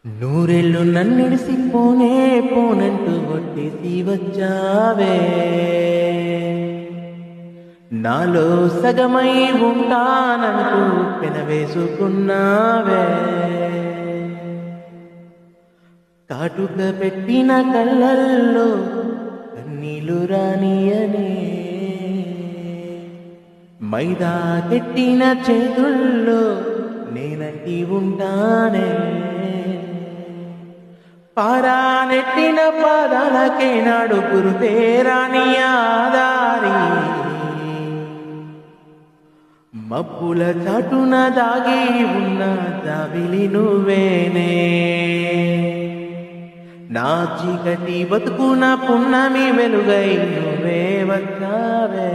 నూరెళ్ళు నన్నిడిసి పోనే పోనంటూ కొట్టేసి వచ్చావే. నాలో సగమై ఉంటానంటూ పెనవేసుకున్నావే. కాటుక పెట్టిన కళ్ళల్లో కన్నీళ్ళు రానియనే, మైదా పెట్టిన చేతుల్లో నేనంటి ఉంటానే. పారానెట్టిన పాదాలకే నాడు గురుతేరాని ఆదారి, మబ్బుల చాటున దాగి ఉన్న జాబిలి నువ్వేనే. నా చీకటి బతుకున పున్నమి వెలుగై నువ్వే వచ్చావే.